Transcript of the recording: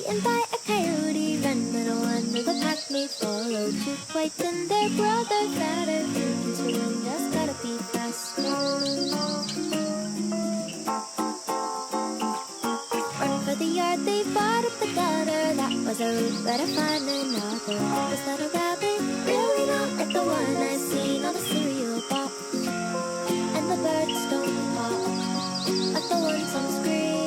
eaten by a coyote. Ran little under the pack, may follow two quite thin. Their brother fatter, thinking to win, just gotta be faster. Run for the yard, they fought up the gutter. That was a route, better find another. Was that a rabbit? Really not like the one I seen on the cereal box. And the birds don't pop like the ones on the screen.